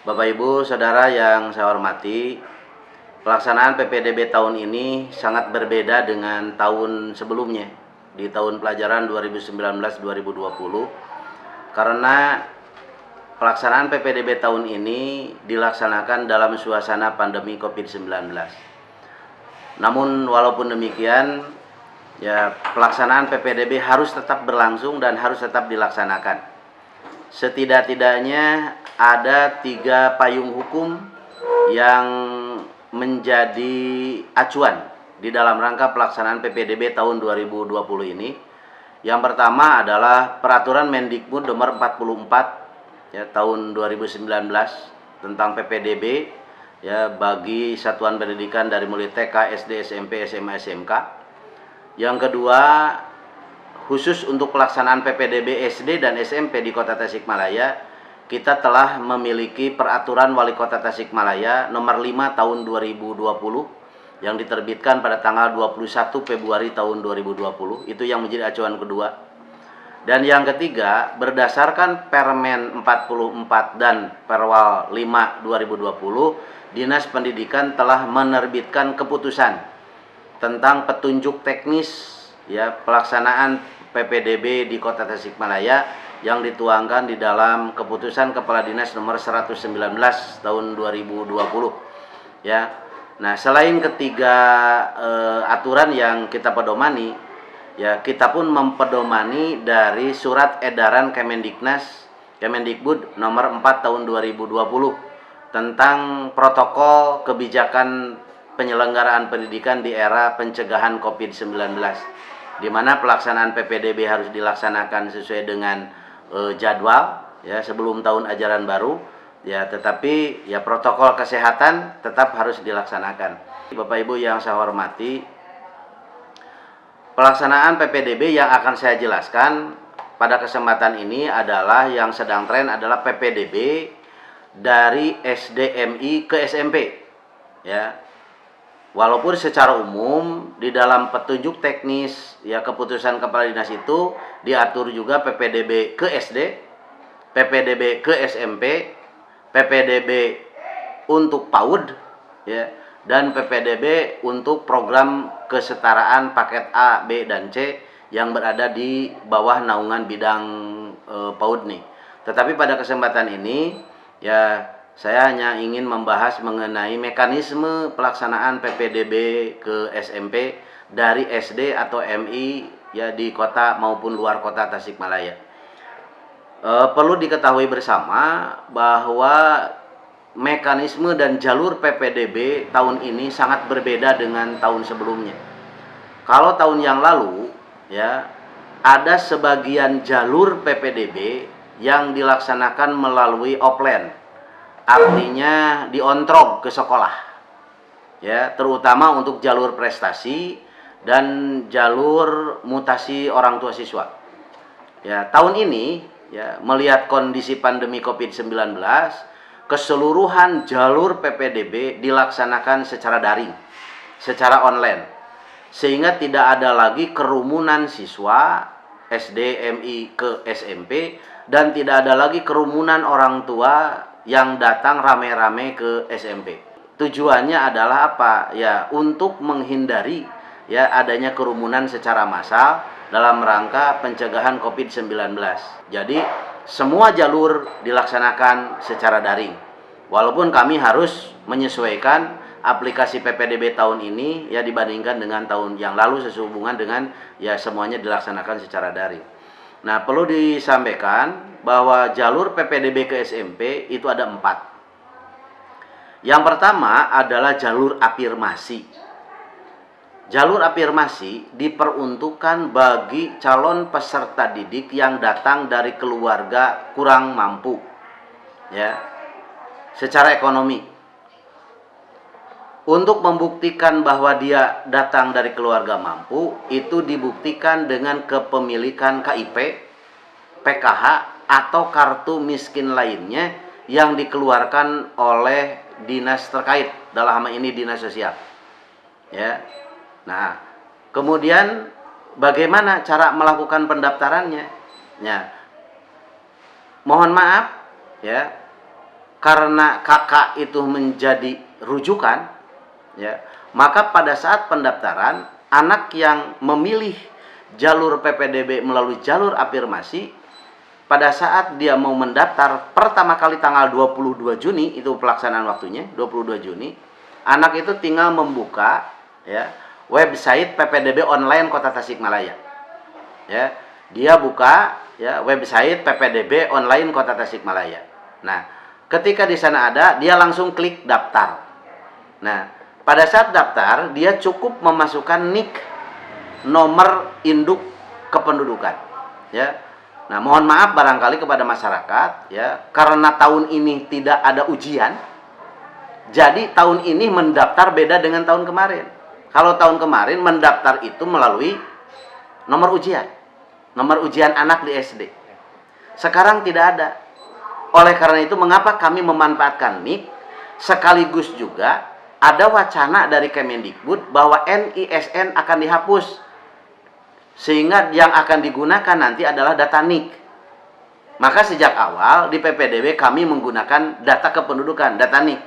Bapak Ibu Saudara yang saya hormati, pelaksanaan PPDB tahun ini sangat berbeda dengan tahun sebelumnya di tahun pelajaran 2019-2020 karena pelaksanaan PPDB tahun ini dilaksanakan dalam suasana pandemi COVID-19. Namun walaupun demikian, pelaksanaan PPDB harus tetap berlangsung dan harus tetap dilaksanakan. Setidak-tidaknya ada 3 payung hukum yang menjadi acuan di dalam rangka pelaksanaan PPDB tahun 2020 ini. Yang pertama adalah Peraturan Mendikbud nomor 44 tahun 2019 tentang PPDB bagi satuan pendidikan dari mulai TK, SD, SMP, SMA, SMK. Yang kedua, khusus untuk pelaksanaan PPDB SD dan SMP di Kota Tasikmalaya, kita telah memiliki Peraturan Wali Kota Tasikmalaya nomor 5 tahun 2020 yang diterbitkan pada tanggal 21 Februari tahun 2020. Itu yang menjadi acuan kedua. Dan yang ketiga, berdasarkan Permen 44 dan Perwal 5 2020, Dinas Pendidikan telah menerbitkan keputusan tentang petunjuk teknis pelaksanaan PPDB di Kota Tasikmalaya yang dituangkan di dalam keputusan Kepala Dinas nomor 119 tahun 2020 Nah, selain ketiga aturan yang kita pedomani, kita pun mempedomani dari surat edaran Kemendikbud nomor 4 tahun 2020 tentang protokol kebijakan penyelenggaraan pendidikan di era pencegahan COVID-19, di mana pelaksanaan PPDB harus dilaksanakan sesuai dengan jadwal sebelum tahun ajaran baru, tetapi protokol kesehatan tetap harus dilaksanakan. Bapak Ibu yang saya hormati, pelaksanaan PPDB yang akan saya jelaskan pada kesempatan ini adalah yang sedang tren adalah PPDB dari SDMI ke SMP Walaupun secara umum di dalam petunjuk teknis keputusan Kepala Dinas itu diatur juga PPDB ke SD, PPDB ke SMP, PPDB untuk PAUD dan PPDB untuk program kesetaraan paket A, B, dan C yang berada di bawah naungan bidang PAUD nih. Tetapi pada kesempatan ini saya hanya ingin membahas mengenai mekanisme pelaksanaan PPDB ke SMP dari SD atau MI di kota maupun luar kota Tasikmalaya. Perlu diketahui bersama bahwa mekanisme dan jalur PPDB tahun ini sangat berbeda dengan tahun sebelumnya. Kalau tahun yang lalu ada sebagian jalur PPDB yang dilaksanakan melalui offline, artinya diontrog ke sekolah terutama untuk jalur prestasi dan jalur mutasi orang tua siswa. Tahun ini melihat kondisi pandemi COVID-19, keseluruhan jalur PPDB dilaksanakan secara daring, secara online, sehingga tidak ada lagi kerumunan siswa SD, MI ke SMP, dan tidak ada lagi kerumunan orang tua yang datang rame-rame ke SMP. Tujuannya adalah apa? Untuk menghindari adanya kerumunan secara massal dalam rangka pencegahan COVID-19. Jadi semua jalur dilaksanakan secara daring. Walaupun kami harus menyesuaikan aplikasi PPDB tahun ini dibandingkan dengan tahun yang lalu sehubungan dengan semuanya dilaksanakan secara daring. Nah, perlu disampaikan bahwa jalur PPDB ke SMP itu ada 4. Yang pertama adalah jalur afirmasi. Jalur afirmasi diperuntukkan bagi calon peserta didik yang datang dari keluarga kurang mampu secara ekonomi. Untuk membuktikan bahwa dia datang dari keluarga mampu, itu dibuktikan dengan kepemilikan KIP, PKH, atau kartu miskin lainnya yang dikeluarkan oleh dinas terkait, dalam hal ini dinas sosial. Nah, kemudian bagaimana cara melakukan pendaftarannya? Mohon maaf karena kakak itu menjadi rujukan, ya, maka pada saat pendaftaran anak yang memilih jalur PPDB melalui jalur afirmasi, pada saat dia mau mendaftar pertama kali tanggal 22 Juni, itu pelaksanaan waktunya, 22 Juni, anak itu tinggal membuka, ya, website PPDB online Kota Tasikmalaya. Ya, dia buka, ya, website PPDB online Kota Tasikmalaya. Nah, ketika di sana ada, dia langsung klik daftar. Nah, pada saat daftar, dia cukup memasukkan NIK, nomor induk kependudukan, ya. Nah, mohon maaf barangkali kepada masyarakat, ya, karena tahun ini tidak ada ujian, jadi tahun ini mendaftar beda dengan tahun kemarin. Kalau tahun kemarin mendaftar itu melalui nomor ujian anak di SD. Sekarang tidak ada. Oleh karena itu, mengapa kami memanfaatkan NIK, sekaligus juga ada wacana dari Kemendikbud bahwa NISN akan dihapus, sehingga yang akan digunakan nanti adalah data NIK. Maka sejak awal di PPDB kami menggunakan data kependudukan, data NIK.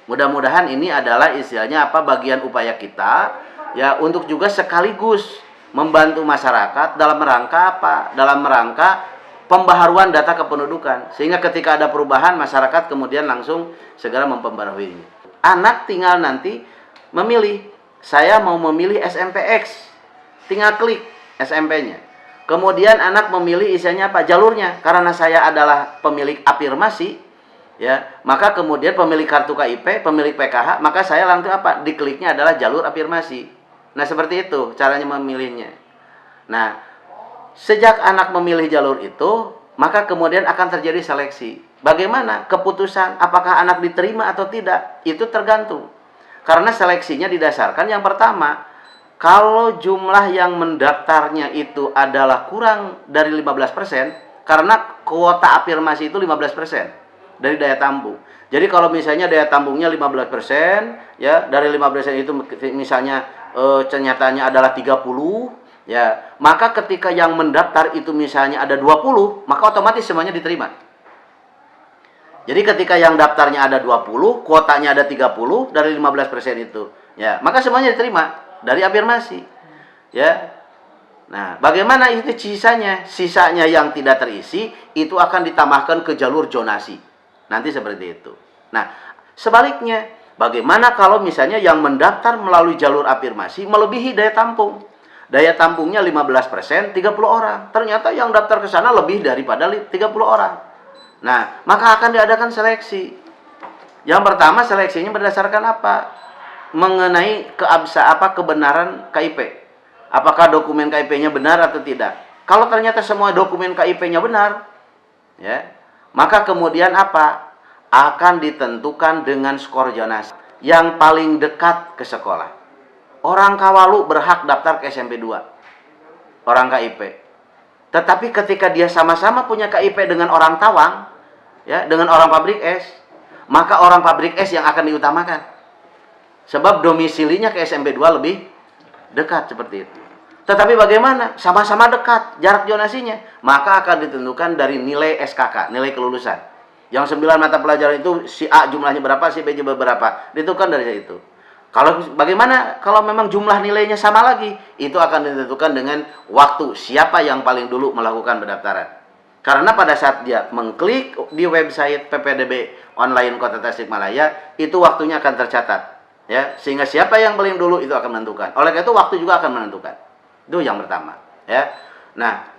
Mudah-mudahan ini adalah istilahnya apa, bagian upaya kita, ya, untuk juga sekaligus membantu masyarakat dalam rangka apa? Dalam rangka pembaharuan data kependudukan, sehingga ketika ada perubahan masyarakat kemudian langsung segera memperbaharuinya. Anak tinggal nanti memilih, saya mau memilih SMPX, tinggal klik SMP-nya. Kemudian anak memilih isinya apa? Jalurnya. Karena saya adalah pemilik afirmasi, ya, maka kemudian pemilik kartu KIP, pemilik PKH, maka saya langsung apa? Dikliknya adalah jalur afirmasi. Nah, seperti itu caranya memilihnya. Nah, sejak anak memilih jalur itu, maka kemudian akan terjadi seleksi. Bagaimana keputusan apakah anak diterima atau tidak? Itu tergantung. Karena seleksinya didasarkan yang pertama, kalau jumlah yang mendaftarnya itu adalah kurang dari 15%, karena kuota afirmasi itu 15% dari daya tampung. Jadi kalau misalnya daya tampungnya 15%, ya, dari 15% itu misalnya ternyatanya adalah 30, ya, maka ketika yang mendaftar itu misalnya ada 20, maka otomatis semuanya diterima. Jadi ketika yang daftarnya ada 20, kuotanya ada 30 dari 15% itu, ya, maka semuanya diterima dari afirmasi, ya. Nah, bagaimana itu sisanya? Sisanya yang tidak terisi itu akan ditambahkan ke jalur zonasi. Nanti seperti itu. Nah, sebaliknya, bagaimana kalau misalnya yang mendaftar melalui jalur afirmasi melebihi daya tampung? Daya tampungnya 15%, 30 orang. Ternyata yang daftar ke sana lebih daripada 30 orang. Nah, maka akan diadakan seleksi. Yang pertama, seleksinya berdasarkan apa? Mengenai kebenaran KIP. Apakah dokumen KIP-nya benar atau tidak? Kalau ternyata semua dokumen KIP-nya benar, ya, maka kemudian apa? Akan ditentukan dengan skor zonasi yang paling dekat ke sekolah. Orang Kawalu berhak daftar ke SMP 2. Orang KIP. Tetapi ketika dia sama-sama punya KIP dengan orang Tawang, ya, dengan orang pabrik es, maka orang pabrik es yang akan diutamakan. Sebab domisilinya ke SMP 2 lebih dekat, seperti itu. Tetapi bagaimana? Sama-sama dekat jarak zonasinya, maka akan ditentukan dari nilai SKK, nilai kelulusan. Yang 9 mata pelajaran itu si A jumlahnya berapa, si B jumlahnya berapa, ditentukan dari itu. Kalau bagaimana kalau memang jumlah nilainya sama lagi, itu akan ditentukan dengan waktu siapa yang paling dulu melakukan pendaftaran. Karena pada saat dia mengklik di website PPDB online Kota Tasikmalaya, itu waktunya akan tercatat, ya, sehingga siapa yang paling dulu itu akan menentukan. Oleh karena itu waktu juga akan menentukan. Itu yang pertama, ya. Nah,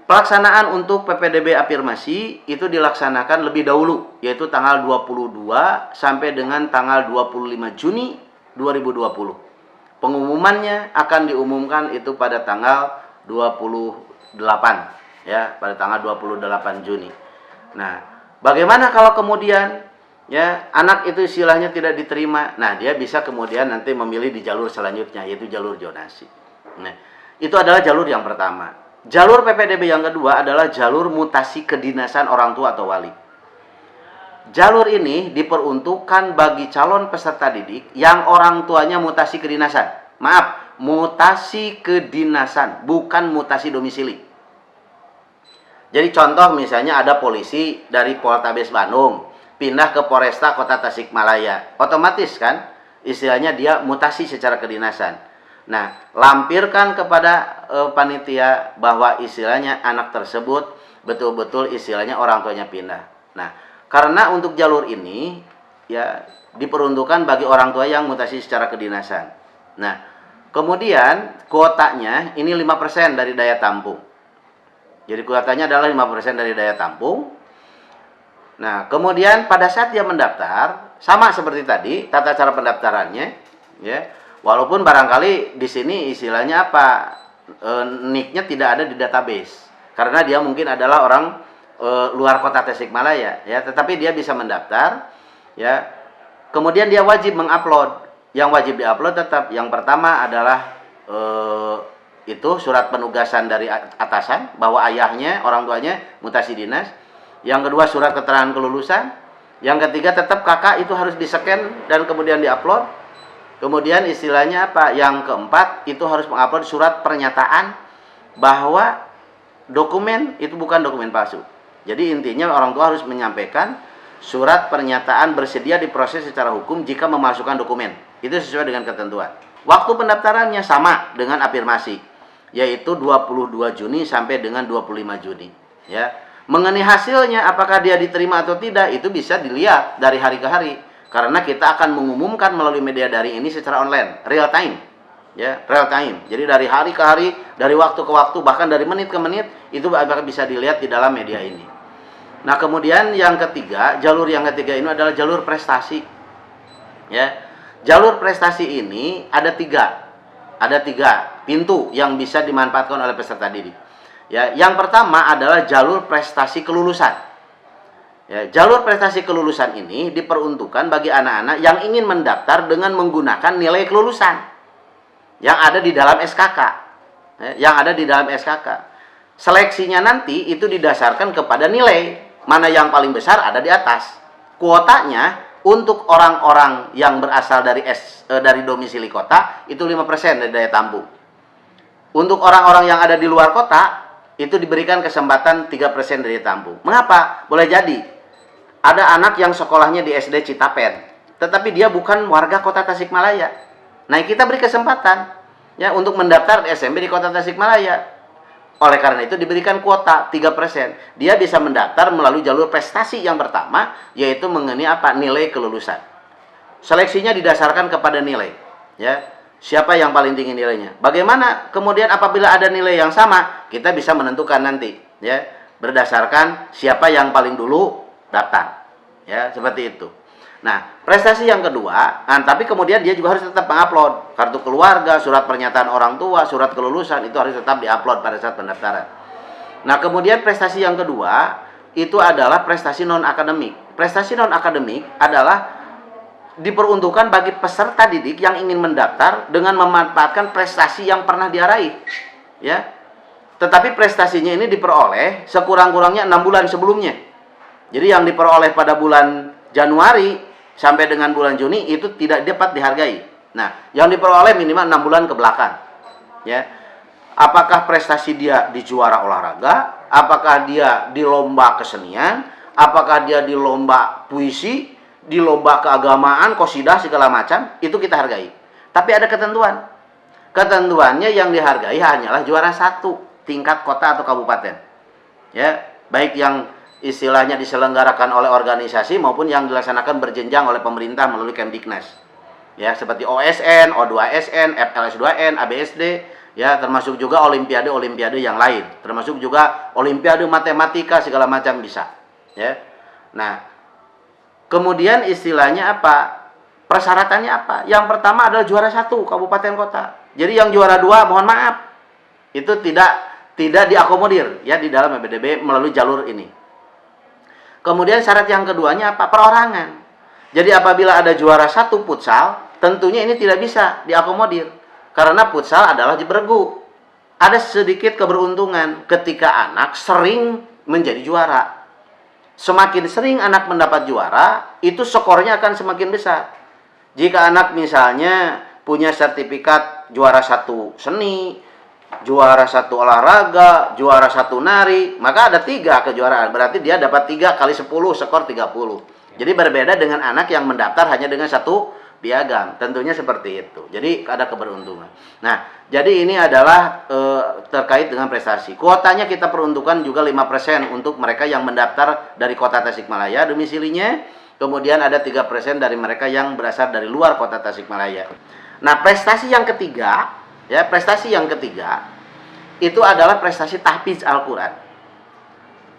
pelaksanaan untuk PPDB afirmasi itu dilaksanakan lebih dahulu, yaitu tanggal 22 sampai dengan tanggal 25 Juni 2020. Pengumumannya akan diumumkan itu pada tanggal 28, ya, pada tanggal 28 Juni. Nah, bagaimana kalau kemudian, ya, anak itu istilahnya tidak diterima? Nah, dia bisa kemudian nanti memilih di jalur selanjutnya, yaitu jalur zonasi. Nah, itu adalah jalur yang pertama. Jalur PPDB yang kedua adalah jalur mutasi kedinasan orang tua atau wali. Jalur ini diperuntukkan bagi calon peserta didik yang orang tuanya mutasi kedinasan. Maaf, mutasi kedinasan, bukan mutasi domisili. Jadi contoh misalnya ada polisi dari Poltabes Bandung pindah ke Polresta Kota Tasikmalaya. Otomatis kan, istilahnya dia mutasi secara kedinasan. Nah, lampirkan kepada panitia bahwa istilahnya anak tersebut betul-betul istilahnya orang tuanya pindah. Nah, karena untuk jalur ini ya diperuntukkan bagi orang tua yang mutasi secara kedinasan. Nah, kemudian kuotanya ini 5% dari daya tampung. Jadi kuotanya adalah 5% dari daya tampung. Nah, kemudian pada saat dia mendaftar, sama seperti tadi, tata cara pendaftarannya, ya. Walaupun barangkali di sini istilahnya apa, nicknya tidak ada di database, karena dia mungkin adalah orang luar kota Tasikmalaya, ya. Tetapi dia bisa mendaftar, ya. Kemudian dia wajib mengupload. Yang wajib diupload tetap yang pertama adalah itu surat penugasan dari atasan bahwa ayahnya, orang tuanya mutasi dinas. Yang kedua surat keterangan kelulusan. Yang ketiga tetap kakak itu harus di-scan dan kemudian di-upload. Kemudian istilahnya apa? Yang keempat itu harus mengupload surat pernyataan bahwa dokumen itu bukan dokumen palsu. Jadi intinya orang tua harus menyampaikan surat pernyataan bersedia diproses secara hukum jika memasukkan dokumen. Itu sesuai dengan ketentuan. Waktu pendaftarannya sama dengan afirmasi, yaitu 22 Juni sampai dengan 25 Juni. Ya. Mengenai hasilnya, apakah dia diterima atau tidak, itu bisa dilihat dari hari ke hari. Karena kita akan mengumumkan melalui media daring ini secara online, real time. Ya, real time. Jadi dari hari ke hari, dari waktu ke waktu, bahkan dari menit ke menit, itu bisa dilihat di dalam media ini. Nah, kemudian yang ketiga, jalur yang ketiga ini adalah jalur prestasi. Ya, jalur prestasi ini ada tiga pintu yang bisa dimanfaatkan oleh peserta didik. Ya, yang pertama adalah jalur prestasi kelulusan. Ya, jalur prestasi kelulusan ini diperuntukkan bagi anak-anak yang ingin mendaftar dengan menggunakan nilai kelulusan yang ada di dalam SKK. Ya, yang ada di dalam SKK. Seleksinya nanti itu didasarkan kepada nilai. Mana yang paling besar ada di atas. Kuotanya untuk orang-orang yang berasal dari domisili kota itu 5% dari daya tampung. Untuk orang-orang yang ada di luar kota itu diberikan kesempatan 3% dari tampung. Mengapa? Boleh jadi ada anak yang sekolahnya di SD Citapen, tetapi dia bukan warga kota Tasikmalaya. Nah, kita beri kesempatan ya untuk mendaftar di SMP di kota Tasikmalaya. Oleh karena itu diberikan kuota 3%. Dia bisa mendaftar melalui jalur prestasi yang pertama, yaitu mengenai apa? Nilai kelulusan. Seleksinya didasarkan kepada nilai. Ya, siapa yang paling tinggi nilainya? Bagaimana kemudian apabila ada nilai yang sama, kita bisa menentukan nanti, ya, berdasarkan siapa yang paling dulu daftar. Ya, seperti itu. Nah, prestasi yang kedua, tapi kemudian dia juga harus tetap mengupload kartu keluarga, surat pernyataan orang tua, surat kelulusan, itu harus tetap diupload pada saat pendaftaran. Nah, kemudian prestasi yang kedua itu adalah prestasi non-akademik. Prestasi non-akademik adalah diperuntukkan bagi peserta didik yang ingin mendaftar dengan memanfaatkan prestasi yang pernah dia raih. Ya. Tetapi prestasinya ini diperoleh sekurang-kurangnya 6 bulan sebelumnya. Jadi yang diperoleh pada bulan Januari sampai dengan bulan Juni itu tidak dapat dihargai. Nah, yang diperoleh minimal 6 bulan ke belakang. Ya. Apakah prestasi dia di juara olahraga, apakah dia di lomba kesenian, apakah dia di lomba puisi, di lomba keagamaan, qosidah segala macam, itu kita hargai. Tapi ada ketentuan. Ketentuannya yang dihargai hanyalah juara 1 tingkat kota atau kabupaten. Ya, baik yang istilahnya diselenggarakan oleh organisasi maupun yang dilaksanakan berjenjang oleh pemerintah melalui Kemdiknas. Ya, seperti OSN, O2SN, FLS2N, ABSD, ya, termasuk juga olimpiade-olimpiade yang lain, termasuk juga olimpiade matematika segala macam bisa. Ya. Nah, kemudian istilahnya apa? Persyaratannya apa? Yang pertama adalah juara 1 kabupaten kota. Jadi yang juara 2 mohon maaf itu tidak diakomodir ya di dalam PPDB melalui jalur ini. Kemudian syarat yang keduanya apa? Perorangan. Jadi apabila ada juara 1 futsal, tentunya ini tidak bisa diakomodir. Karena futsal adalah bergu. Ada sedikit keberuntungan ketika anak sering menjadi juara. Semakin sering anak mendapat juara, itu skornya akan semakin besar. Jika anak misalnya punya sertifikat juara 1 seni, juara 1 olahraga, juara 1 nari, maka ada 3 kejuaraan. Berarti dia dapat 3 kali 10, skor 30. Jadi berbeda dengan anak yang mendaftar hanya dengan satu piagam. Tentunya seperti itu. Jadi ada keberuntungan. Nah, jadi ini adalah terkait dengan prestasi. Kuotanya kita peruntukkan juga 5% untuk mereka yang mendaftar dari kota Tasikmalaya domisilinya. Kemudian ada 3% dari mereka yang berasal dari luar kota Tasikmalaya. Nah, prestasi yang ketiga, ya, prestasi yang ketiga itu adalah prestasi tahfiz Al-Qur'an.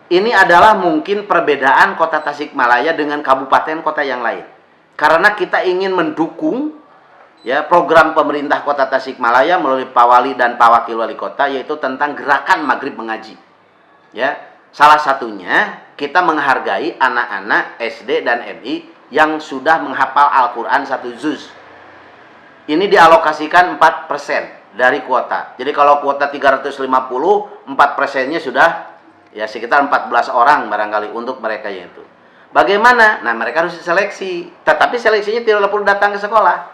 Ini adalah mungkin perbedaan kota Tasikmalaya dengan kabupaten kota yang lain. Karena kita ingin mendukung ya program pemerintah kota Tasikmalaya melalui Pak Wali dan Pak Wakil Wali Kota, yaitu tentang gerakan Maghrib Mengaji. Ya, salah satunya kita menghargai anak-anak SD dan MI yang sudah menghafal Al-Qur'an 1 juz. Ini dialokasikan 4% dari kuota. Jadi kalau kuota 350, 4%-nya sudah ya sekitar 14 orang barangkali untuk mereka itu. Bagaimana? Nah, mereka harus diseleksi. Tetapi seleksinya tidak perlu datang ke sekolah.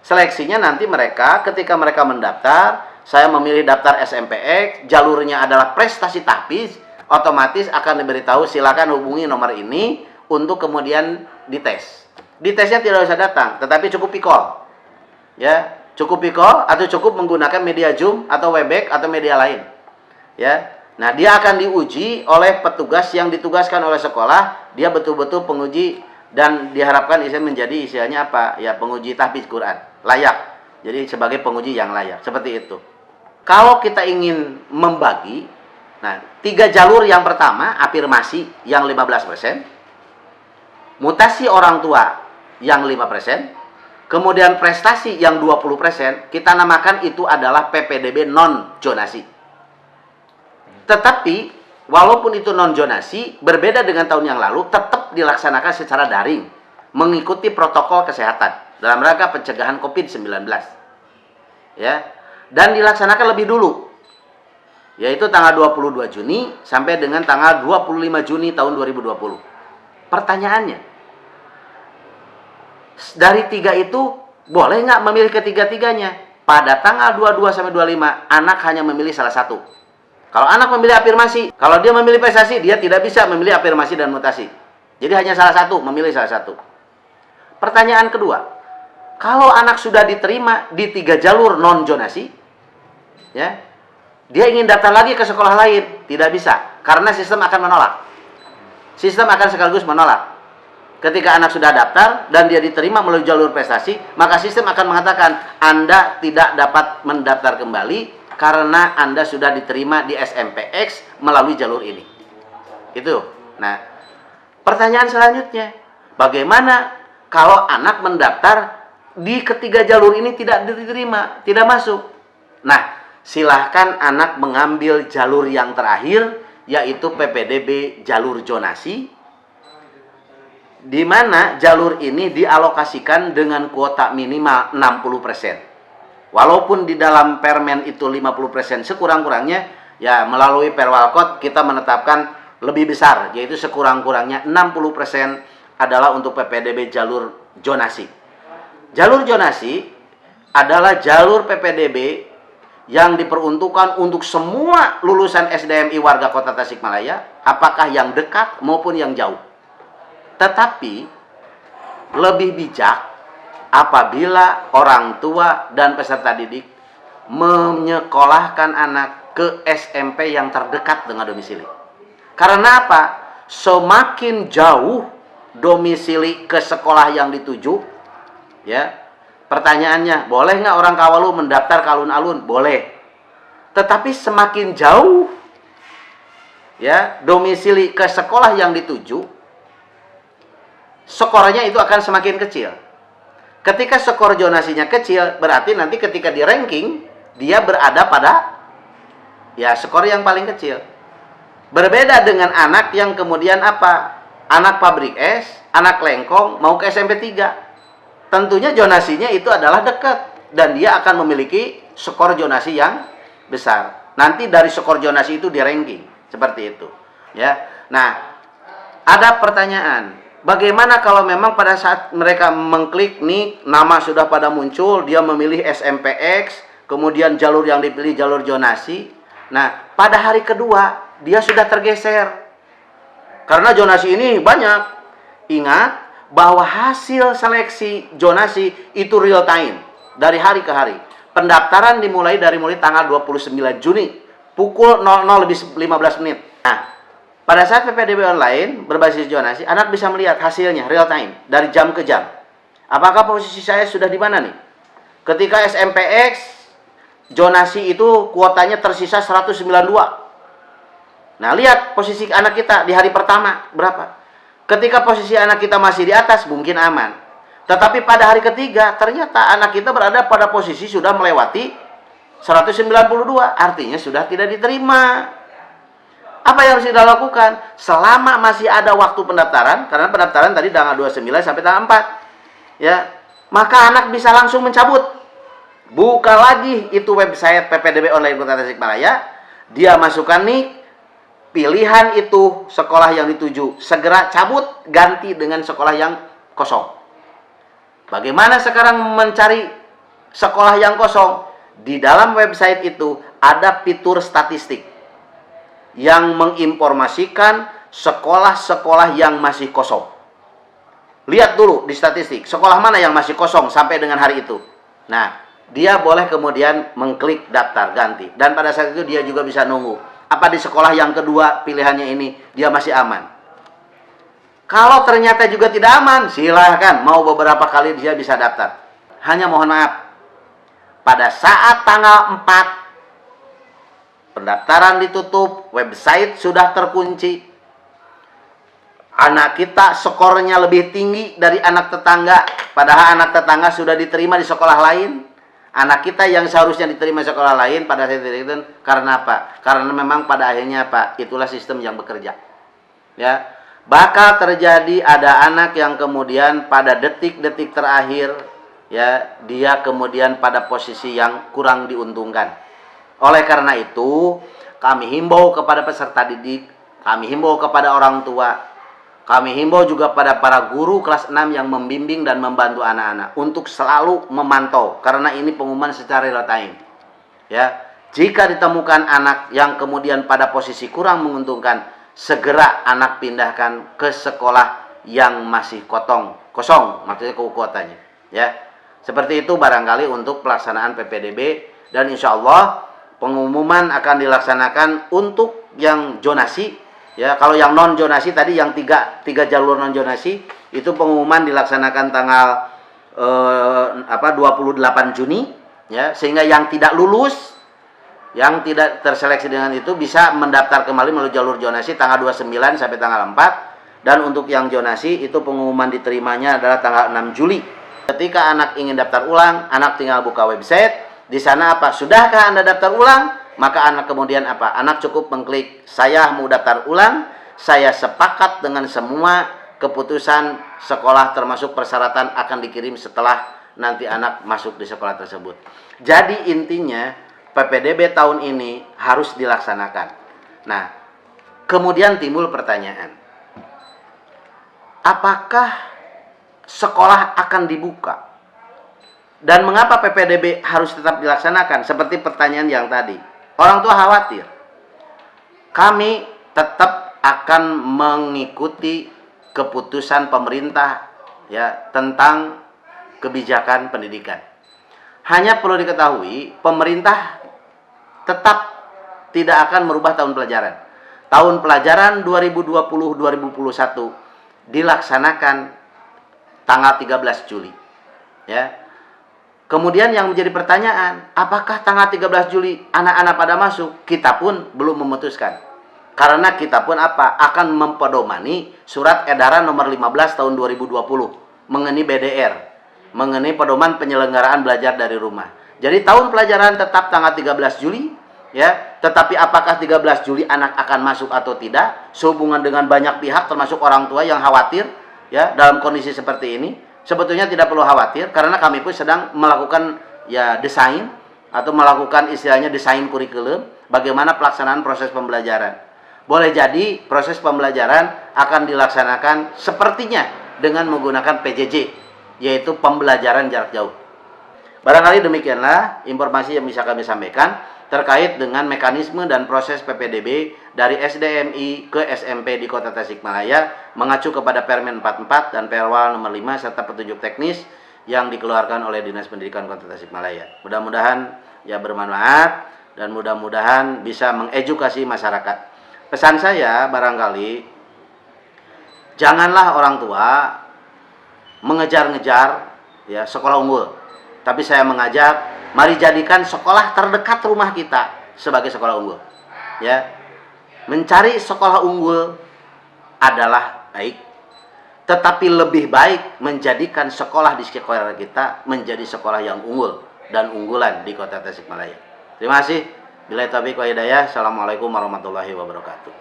Seleksinya nanti mereka ketika mereka mendaftar, saya memilih daftar SMPX, jalurnya adalah prestasi tahfiz, otomatis akan diberitahu silakan hubungi nomor ini untuk kemudian dites. Ditesnya tidak usah datang, tetapi cukup pikol. Ya, cukup pikol atau cukup menggunakan media Zoom atau Webex atau media lain. Ya. Nah, dia akan diuji oleh petugas yang ditugaskan oleh sekolah. Dia betul-betul penguji dan diharapkan menjadi istilahnya apa? Ya, penguji tahfiz Quran. Layak. Jadi sebagai penguji yang layak. Seperti itu. Kalau kita ingin membagi, nah, 3 jalur yang pertama, afirmasi yang 15%, mutasi orang tua yang 5%, kemudian prestasi yang 20%, kita namakan itu adalah PPDB non-zonasi. Tetapi, walaupun itu non-zonasi, berbeda dengan tahun yang lalu, tetap dilaksanakan secara daring, mengikuti protokol kesehatan, dalam rangka pencegahan COVID-19. Ya, dan dilaksanakan lebih dulu, yaitu tanggal 22 Juni sampai dengan tanggal 25 Juni tahun 2020. Pertanyaannya, dari 3 itu, boleh nggak memilih ketiga-tiganya? Pada tanggal 22 sampai 25, anak hanya memilih salah satu. Kalau anak memilih afirmasi, kalau dia memilih prestasi, dia tidak bisa memilih afirmasi dan mutasi. Jadi hanya salah satu, memilih salah satu. Pertanyaan kedua, kalau anak sudah diterima di 3 jalur non-zonasi, ya, dia ingin daftar lagi ke sekolah lain, tidak bisa, karena sistem akan menolak. Sistem akan sekaligus menolak. Ketika anak sudah daftar dan dia diterima melalui jalur prestasi, maka sistem akan mengatakan Anda tidak dapat mendaftar kembali karena Anda sudah diterima di SMPX melalui jalur ini. Itu. Nah, pertanyaan selanjutnya, bagaimana kalau anak mendaftar di ketiga jalur ini tidak diterima, tidak masuk? Nah, silahkan anak mengambil jalur yang terakhir, yaitu PPDB jalur zonasi, di mana jalur ini dialokasikan dengan kuota minimal 60%. Walaupun di dalam permen itu 50%, sekurang-kurangnya ya melalui Perwalkot kita menetapkan lebih besar, yaitu sekurang-kurangnya 60% adalah untuk PPDB jalur zonasi. Jalur zonasi adalah jalur PPDB yang diperuntukkan untuk semua lulusan SDMI warga Kota Tasikmalaya, apakah yang dekat maupun yang jauh. Tetapi lebih bijak apabila orang tua dan peserta didik menyekolahkan anak ke SMP yang terdekat dengan domisili. Karena apa? Semakin jauh domisili ke sekolah yang dituju, ya. Pertanyaannya, boleh nggak orang Kawalu mendaftar ke alun-alun? Boleh. Tetapi semakin jauh, ya, domisili ke sekolah yang dituju, skornya itu akan semakin kecil. Ketika skor zonasinya kecil, berarti nanti ketika di ranking, dia berada pada ya skor yang paling kecil. Berbeda dengan anak yang kemudian apa? Anak pabrik es, anak lengkong, mau ke SMP 3. Tentunya zonasinya itu adalah dekat. Dan dia akan memiliki skor zonasi yang besar. Nanti dari skor zonasi itu di ranking. Seperti itu. Ya. Nah, ada pertanyaan. Bagaimana kalau memang pada saat mereka mengklik nih, nama sudah pada muncul, dia memilih SMPX, kemudian jalur yang dipilih jalur zonasi. Nah, pada hari kedua, dia sudah tergeser. Karena zonasi ini banyak. ingat bahwa hasil seleksi zonasi itu real time dari hari ke hari. Pendaftaran dimulai dari mulai tanggal 29 Juni pukul 00:15. Nah, pada saat PPDB online berbasis zonasi, anak bisa melihat hasilnya real time dari jam ke jam. Apakah posisi saya sudah di mana nih? Ketika SMPX zonasi itu kuotanya tersisa 192. Nah, lihat posisi anak kita di hari pertama berapa. Ketika posisi anak kita masih di atas, mungkin aman. Tetapi pada hari ketiga, ternyata anak kita berada pada posisi sudah melewati 192. Artinya sudah tidak diterima. Apa yang harus kita lakukan? Selama masih ada waktu pendaftaran, karena pendaftaran tadi tanggal 29 sampai tanggal 4. Ya, maka anak bisa langsung mencabut. Buka lagi itu website PPDB Online Kota Tasikmalaya. Dia masukkan nih pilihan itu sekolah yang dituju, segera cabut, ganti dengan sekolah yang kosong. Bagaimana sekarang mencari sekolah yang kosong? Di dalam website itu ada fitur statistik yang menginformasikan sekolah-sekolah yang masih kosong. Lihat dulu di statistik, sekolah mana yang masih kosong sampai dengan hari itu. Nah, dia boleh kemudian mengklik daftar ganti. Dan pada saat itu dia juga bisa nunggu. Apa di sekolah yang kedua pilihannya ini dia masih aman. Kalau ternyata juga tidak aman, silahkan mau beberapa kali dia bisa daftar. Hanya mohon maaf, pada saat tanggal 4 pendaftaran ditutup, website sudah terkunci, anak kita skornya lebih tinggi dari anak tetangga, padahal anak tetangga sudah diterima di sekolah lain. Anak kita yang seharusnya diterima sekolah lain pada saat itu karena apa? Karena memang pada akhirnya Pak, itulah sistem yang bekerja. Ya, bakal terjadi ada anak yang kemudian pada detik-detik terakhir ya, dia kemudian pada posisi yang kurang diuntungkan. Oleh karena itu, kami himbau kepada peserta didik, kami himbau kepada orang tua, kami himbau juga pada para guru kelas 6 yang membimbing dan membantu anak-anak untuk selalu memantau, karena ini pengumuman secara real time. Ya, jika ditemukan anak yang kemudian pada posisi kurang menguntungkan, segera anak pindahkan ke sekolah yang masih kosong, maksudnya kuotanya. Ya, seperti itu barangkali untuk pelaksanaan PPDB, dan insya Allah pengumuman akan dilaksanakan untuk yang zonasi. Ya, kalau yang non zonasi tadi yang tiga jalur non zonasi itu pengumuman dilaksanakan tanggal 28 Juni ya, sehingga yang tidak lulus, yang tidak terseleksi dengan itu bisa mendaftar kembali melalui jalur zonasi tanggal 29 sampai tanggal 4, dan untuk yang zonasi itu pengumuman diterimanya adalah tanggal 6 Juli. Ketika anak ingin daftar ulang, anak tinggal buka website, di sana apa? Sudahkah Anda daftar ulang? Maka anak kemudian apa? Anak cukup mengklik saya mau daftar ulang, saya sepakat dengan semua keputusan sekolah termasuk persyaratan akan dikirim setelah nanti anak masuk di sekolah tersebut. Jadi intinya PPDB tahun ini harus dilaksanakan. Nah, kemudian timbul pertanyaan, apakah sekolah akan dibuka? Dan mengapa PPDB harus tetap dilaksanakan? Seperti pertanyaan yang tadi. Orang tua khawatir. Kami tetap akan mengikuti keputusan pemerintah ya tentang kebijakan pendidikan. Hanya perlu diketahui, pemerintah tetap tidak akan merubah tahun pelajaran. Tahun pelajaran 2020-2021 dilaksanakan tanggal 13 Juli. Ya. Kemudian yang menjadi pertanyaan, apakah tanggal 13 Juli anak-anak pada masuk? Kita pun belum memutuskan. Karena kita pun apa? Akan mempedomani surat edaran nomor 15 tahun 2020 mengenai BDR, mengenai pedoman penyelenggaraan belajar dari rumah. Jadi tahun pelajaran tetap tanggal 13 Juli, ya. Tetapi apakah 13 Juli anak akan masuk atau tidak? Sehubungan dengan banyak pihak termasuk orang tua yang khawatir, ya, dalam kondisi seperti ini. Sebetulnya tidak perlu khawatir karena kami pun sedang melakukan ya desain atau melakukan istilahnya desain kurikulum bagaimana pelaksanaan proses pembelajaran. Boleh jadi proses pembelajaran akan dilaksanakan sepertinya dengan menggunakan PJJ, yaitu pembelajaran jarak jauh. Barangkali demikianlah informasi yang bisa kami sampaikan. terkait dengan mekanisme dan proses PPDB dari SDMI ke SMP di Kota Tasikmalaya mengacu kepada Permen 44 dan Perwal nomor 5 serta petunjuk teknis yang dikeluarkan oleh Dinas Pendidikan Kota Tasikmalaya. Mudah-mudahan ya bermanfaat dan mudah-mudahan bisa mengedukasi masyarakat. Pesan saya barangkali janganlah orang tua mengejar-ngejar ya sekolah unggul. Tapi saya mengajak, mari jadikan sekolah terdekat rumah kita sebagai sekolah unggul. Ya. Mencari sekolah unggul adalah baik, tetapi lebih baik menjadikan sekolah di sekolah kita menjadi sekolah yang unggul dan unggulan di Kota Tasikmalaya. Terima kasih. Billahi taufiq wa hidayah. Assalamualaikum warahmatullahi wabarakatuh.